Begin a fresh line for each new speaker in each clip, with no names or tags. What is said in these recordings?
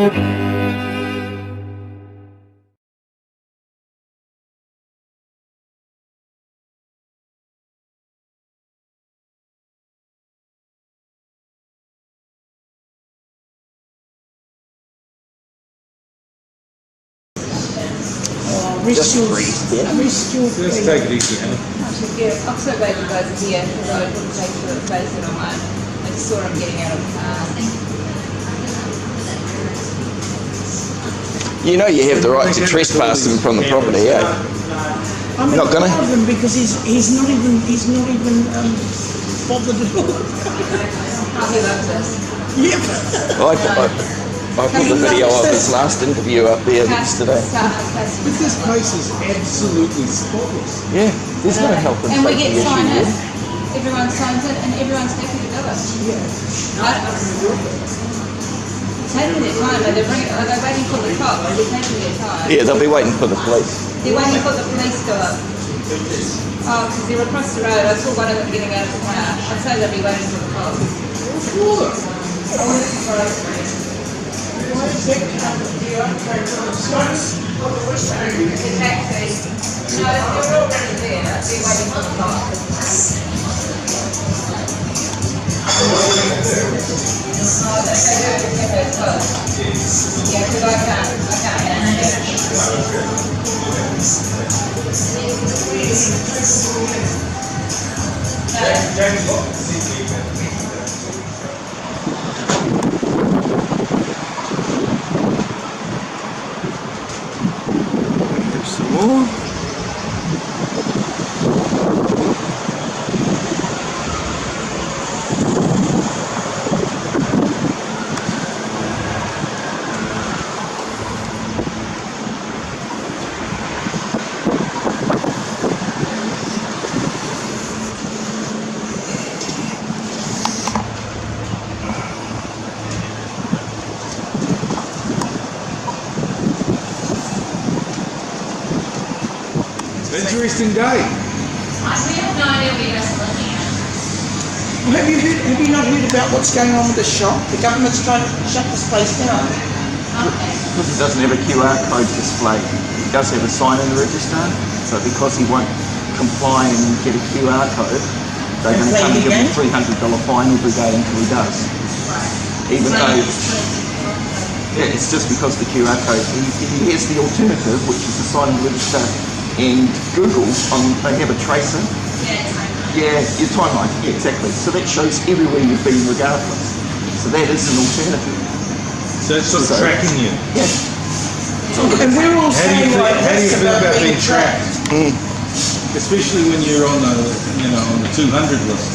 Just take it easy, Hannah.
I'm so glad you guys are here because I couldn't take the face it on mine. I just saw him getting out of the car.
You know you have the right to trespass him from the property, eh?
I'm
not gonna?
Him because he's not even bothered at all.
Oh, he loves us.
Yep.
I put the video of his last interview up there yesterday.
But this place is absolutely spotless.
Yeah, there's no health and
And we
safety
get signed in.
issue.
Everyone signs it and everyone's happy to do it. Taking their time, are they waiting for the cops? They're taking their time.
Yeah, they'll be waiting for the police.
They're waiting for the police to up. Oh, because they're across the road. I saw one of them getting out of the car. I'd say they'll be waiting for the cops.
Why is that kind of the
The taxi. No, they're already there. They're waiting for the cops. Yeah, because I can't
Some more.
Interesting day.
We have no idea what you're looking at.
Well, have you not heard about what's going on with the shop? The government's trying to shut this place down.
Okay.
Because he doesn't have a QR code display. He does have a sign in the register, but because he won't comply and get a QR code, they're going to come and give him a $300 fine every day until he does. Even though, yeah, it's just because the QR code, he has the alternative, which is the sign in the register and Google, they have a tracer. Yeah, your timeline, yeah, exactly. So that shows everywhere you've been regardless. So that is an alternative.
So it's sort of tracking you.
Yeah.
And we're all saying like
How do you
this
feel about being
trapped.
tracked? Especially when you're on the, on the 200 list.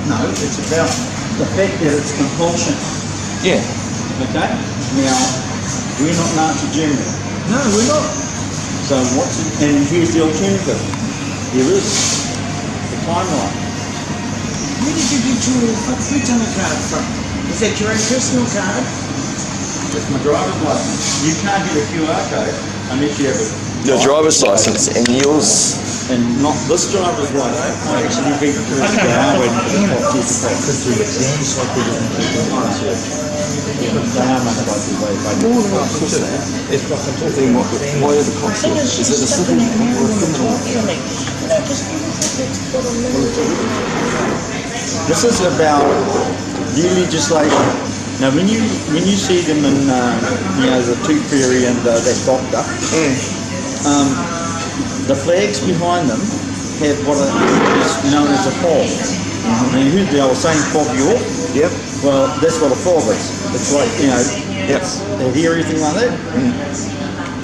No, it's about the fact that it's compulsion.
Yeah.
Okay? Now, we're not Nazi Germany.
No, we're not.
So and here's the alternative. There is the timeline.
Where did you get your FreeTimer card from? Is that your own personal card?
It's my driver's license. You can't get a QR code unless you have a
Your driver's license and yours.
and not this driver's license. I actually beat the first guy waiting for the clock to stop. Because the exams like they didn't keep the mindset. They are much like the way by the it's not
Then what are the concepts? Is it a civil or a criminal?
This is about new legislation. Now, when you see them in the Tooth Fairy and that doctor, the flags behind them have what is known as a fob. And you heard the old saying, "Fob you off."
Yep.
Well, that's what a fob is. It's like they hear everything like that,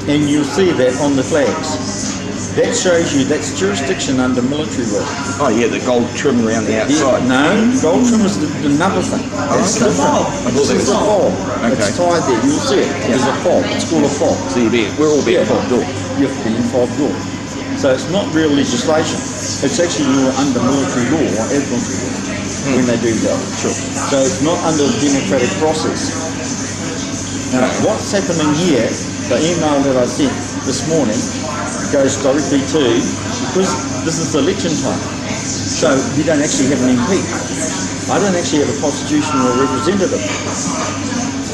and you'll see that on the flags. That shows you that's jurisdiction under military law.
Oh yeah, the gold trim around the outside.
No, gold trim is another thing. That's the fob. This is a fob. It's tied there. You'll see it. There's a fob. It's called a fob.
So we're all being fobbed off.
You're being fobbed off. So it's not real legislation. It's actually under military law or admiralty law when they do that. Sure. So it's not under the democratic process. Now, what's happening here, the email that I sent this morning goes directly to, because this is election time. So you don't actually have an MP. I don't actually have a constitutional representative.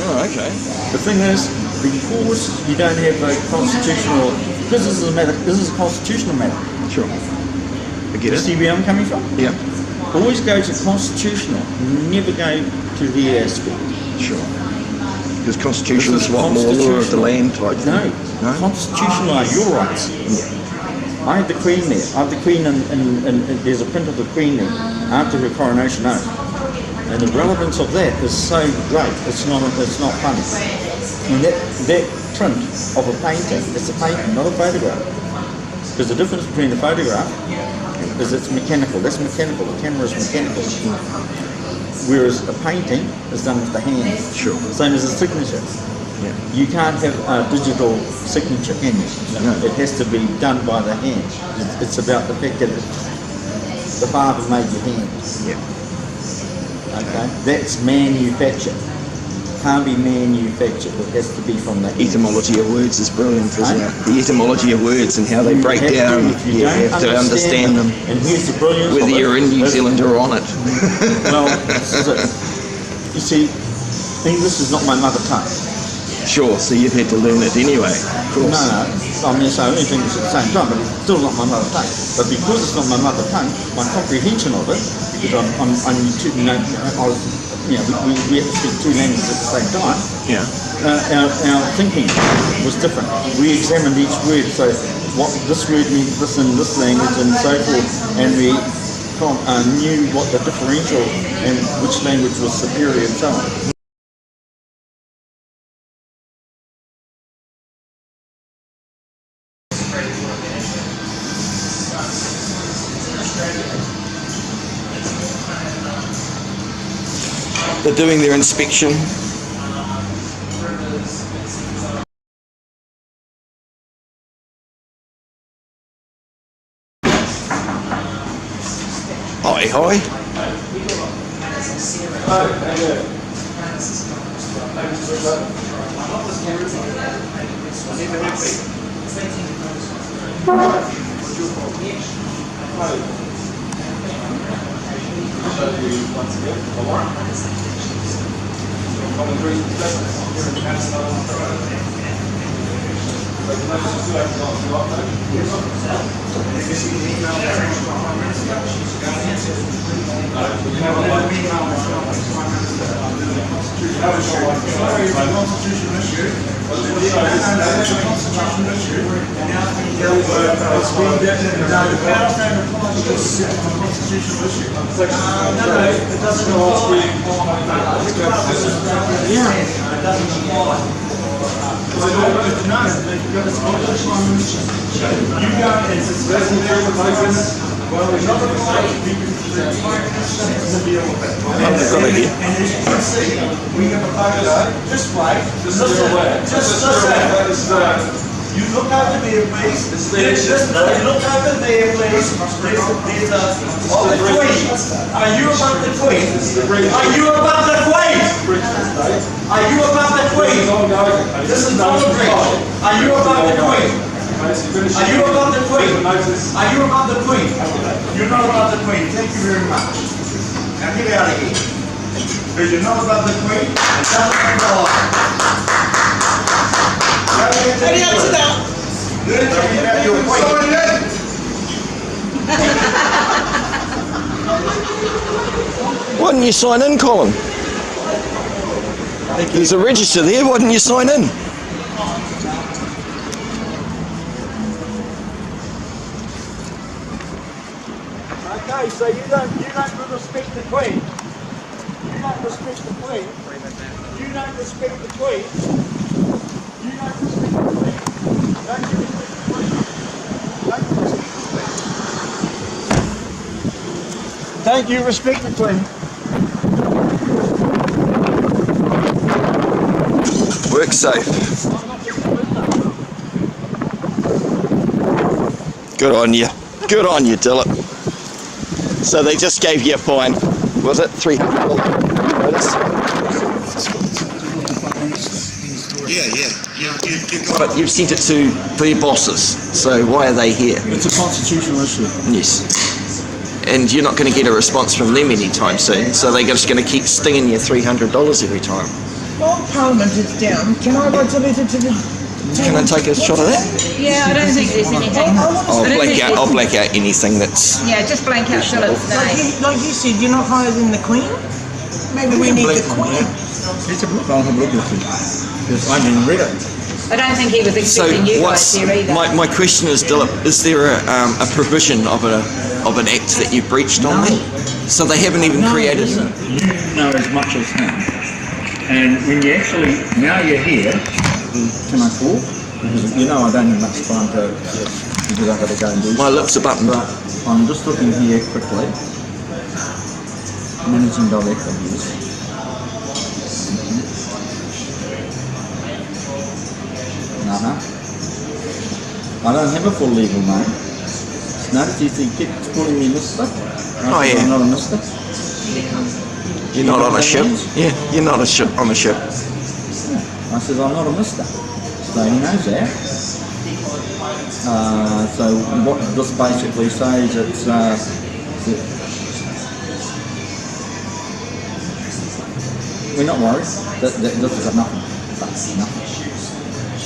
Oh, okay.
The thing is, because you don't have a constitutional, because this is a matter, this is a constitutional matter.
Sure. I get
You
it.
see where I'm coming from?
Yeah.
Always go to constitutional, never go to the aspect.
Sure. Because constitution
This
is what, more law of the land type
No,
thing? No?
constitutional are your rights. I had the Queen there. I have the Queen, and there's a print of the Queen there after her coronation oath. And the relevance of that is so great. It's not funny. And that print of a painting, it's a painting, not a photograph. Because the difference between a photograph is it's mechanical. That's mechanical. The camera is mechanical. Whereas a painting is done with the hand.
Sure.
Same as a signature.
Yeah.
You can't have a digital signature, can you?
No.
It has to be done by the hand. It's about the fact that the father made your hand.
Yeah.
Okay? That's manufactured. Can't be manufactured. It has to be from the hand.
Etymology of words is brilliant, isn't
Huh?
it? The etymology of words and how they break
You have
down.
to, if you
You
don't
have to understand them.
And here's the brilliance
Whether
of it.
you're in New Zealand or on it.
Well, this is it. You see, English is not my mother tongue.
Sure, so you've had to learn it anyway, of course.
No. I mean, so only English at the same time, but it's still not my mother tongue. But because it's not my mother tongue, my comprehension of it, because I'm two, you know, I was, you know, we have to speak two languages at the same time.
Yeah.
Our thinking was different. We examined each word, so what this word means this in this language and so forth, and we knew what the differential and which language was superior and so on.
They're doing their inspection. Hi, hi.
You look over there, please. Look over there, please. There's a the Queen. Are you above the Queen? Are you above the Queen? Are you above the Queen? This is not a bridge. Are you above the Queen? Are you above the Queen? Are you above the Queen? You're not above the Queen. Thank you very much. Now get out of here. Because you're not above the Queen. And doesn't belong.
Any answer now?
Why didn't you sign in, Colin? There's a register there, why didn't you sign in?
Okay, so you don't respect the Queen. You don't respect the Queen. You don't respect the Queen. You don't respect the Queen. Don't you respect the Queen? Don't you respect the Queen? Don't you respect the Queen?
Worksafe. Good on you. Good on you, Dilip. So they just gave you a fine. Was it $300 notice? Yeah. But you've sent it to their bosses. So why are they here?
It's a constitutional issue.
Yes. and you're not going to get a response from them anytime soon. So they're just going to keep stinging you $300 every time.
While Parliament is down, can I write a letter to the...
Can I take a shot of that?
Yeah, I don't think there's anything.
I'll black out anything that's...
Yeah, just blank out Philip's name.
Like you said, you're not higher than the Queen? Maybe we need the Queen.
Let's have a look. I'll have a look at it. Because I didn't read it.
I don't think he was
So
expecting you guys
what's
here either.
my question is, Dilip, is there a provision of an act that you breached on that? So they haven't even created it.
You know as much as him. And when you actually, now you're here, can I talk? Because you know I don't have much time to, because I've got to go and do
My lips are buttoned.
But I'm just looking here quickly. Managing Director, yes. I don't have a full legal name. Notice he keeps calling me Mr.
Oh, yeah.
I'm not a Mr.
You're not on a ship. Yeah, you're not on a ship.
I says, I'm not a Mr. So he knows that. So what this basically says, it's we're not worried. This has got nothing.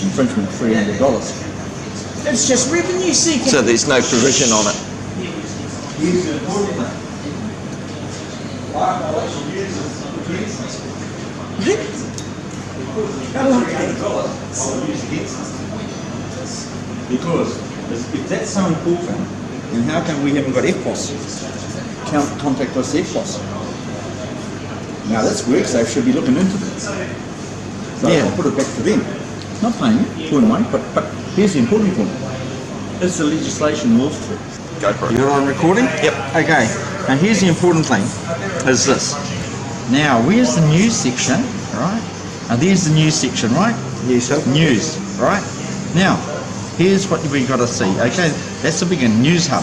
Infringement $300.
It's just revenue seeking.
So there's no provision on it.
Because if that's so important, then how come we haven't got EFTPOS? Contactless EFTPOS. Now that's Worksafe should be looking into this. So
Yeah.
I'll put it back to them. Not paying full money, but here's the important point. Is the legislation laws true?
Go for it.
You're on recording?
Yep.
Okay. Now here's the important thing, is this. Now where's the news section, right? Now there's the news section, right? News, right? Now, here's what we got to see. Okay, that's the beginning. News Hub,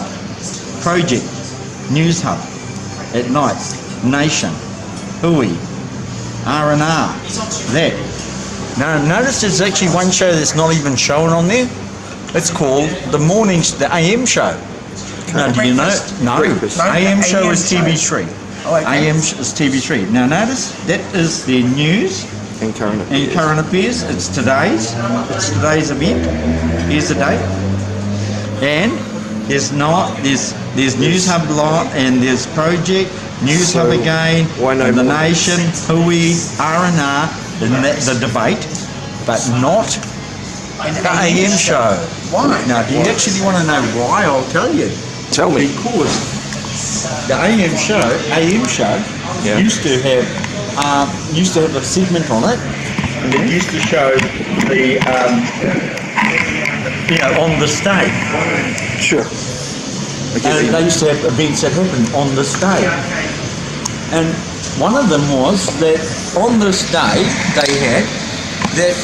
Project, News Hub, at night, Nation, Hui, R&R, that. Now notice there's actually one show that's not even shown on there. It's called the AM show. Now do you know? No,
Breakfast.
AM show is TV3.
Oh, okay.
AM is TV3. Now notice that is their news
And current affairs.
and current affairs. It's today's event. Here's the date. And there's News Hub lot and there's Project, News Hub again,
why no
and the
more?
Nation, Hui, R&R, the debate, but not the AM show.
Why?
Now, do you actually want to know why? I'll tell you.
Tell me.
Because the AM show
Yeah.
used to have a segment on it, and it used to show the on the stage.
Sure.
And they used to have events that happened on this day. And one of them was that on this day they had that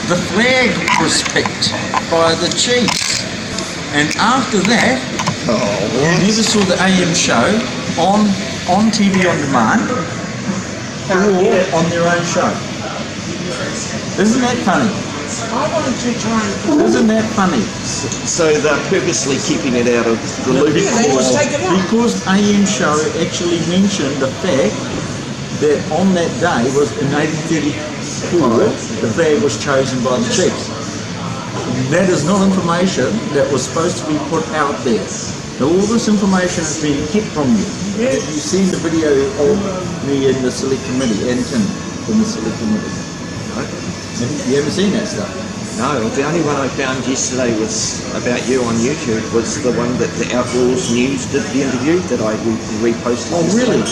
the flag was picked by the Chiefs. And after that, you never saw the AM show on TV on demand or on their own show. Isn't that funny?
I wanted to try and...
Isn't that funny?
So they're purposely keeping it out of the loop.
Yeah, they just take it out.
Because AM show actually mentioned the fact that on that day was in 1834 the flag was chosen by the Chiefs. That is not information that was supposed to be put out there. So all this information has been kept from you.
Yeah.
You've seen the video of me in the select committee and Tim in the select committee. You haven't seen that stuff?
No, the only one I found yesterday was about you on YouTube, was the one that the Outlaws News did the interview that I reposted.
Oh, really?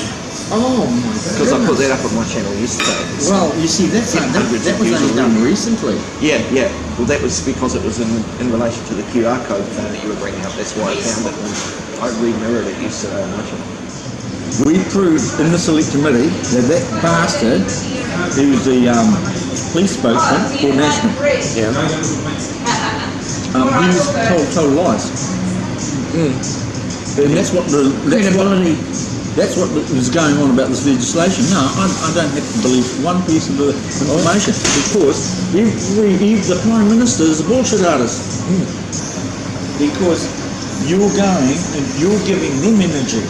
Oh my
Because I put that up on my channel yesterday.
Well, you see, that was only done recently.
Yeah. Well, that was because it was in relation to the QR code thing that you were bringing up. That's why I found it. And I re-mirrored it yesterday on my channel.
We proved in the select committee that bastard, he was the police spokesman for National.
Yeah.
He was told lies. And that's what was going on about this legislation. No, I don't have to believe one piece of the information because the Prime Minister is a bullshit artist. Because you're going and you're giving them energy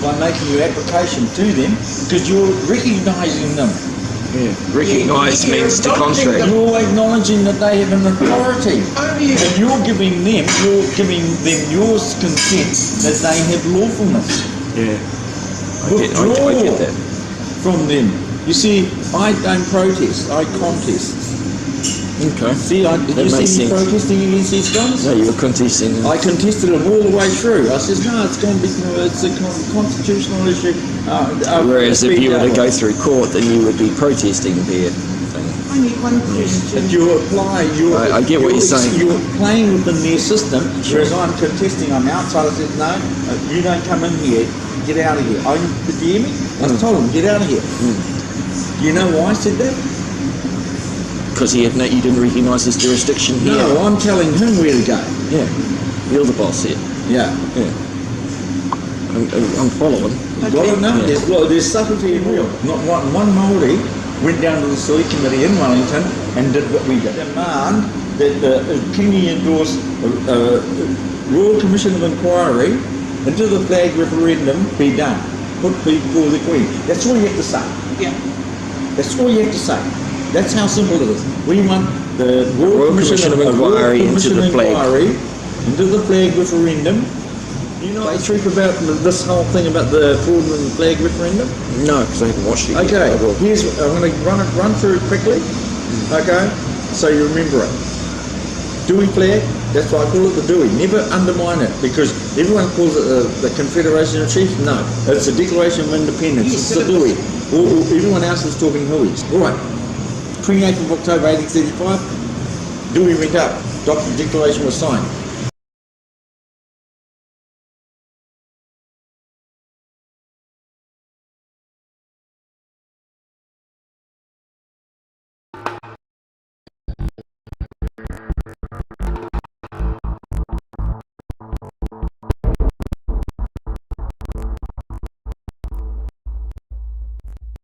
by making your application to them because you're recognising them.
Recognise means to contract.
You're acknowledging that they have an authority.
Only you.
And you're giving them your consent that they have lawfulness.
Yeah.
Withdraw
I get that.
from them. You see, I don't protest, I contest.
Okay.
See, did
That
you
makes
see me
sense.
protesting against these guns?
No, you were contesting.
I contested them all the way through. I says, no, it's going to be, it's a constitutional issue.
Whereas if you were to go through court, then you would be protesting their thing.
I need one question.
But you apply,
I get what you're saying.
You're playing within their system, whereas I'm contesting, I'm outside. I said, no, you don't come in here, get out of here. Did you hear me? I told him, get out of here. Do you know why I said that?
Because you didn't recognise his jurisdiction here.
No, I'm telling him where to go.
Yeah. You're the boss here.
Yeah.
Yeah. I'm following.
Got it now? There's subtlety in real. Not one Māori went down to the Select Committee in Wellington and did what we did. Demand that the Kingi endorse Royal Commission of Inquiry into the flag referendum be done. Put before the Queen. That's all you have to say.
Yeah.
That's all you have to say. That's how simple it is. We want the Royal Commission of Inquiry into the flag referendum. You know the truth about this whole thing about the fraudulent flag referendum?
No, because I haven't watched it yet.
Okay,
I will.
I'm going to run through it quickly. Okay, so you remember it. Dewey flag, that's why I call it the Dewey. Never undermine it because everyone calls it the Confederation of Chiefs. No, it's the Declaration of Independence.
Yes,
It's the Dewey. Everyone else is talking Hueys. All right. 28th of October 1835, Dewey went up, Declaration was signed.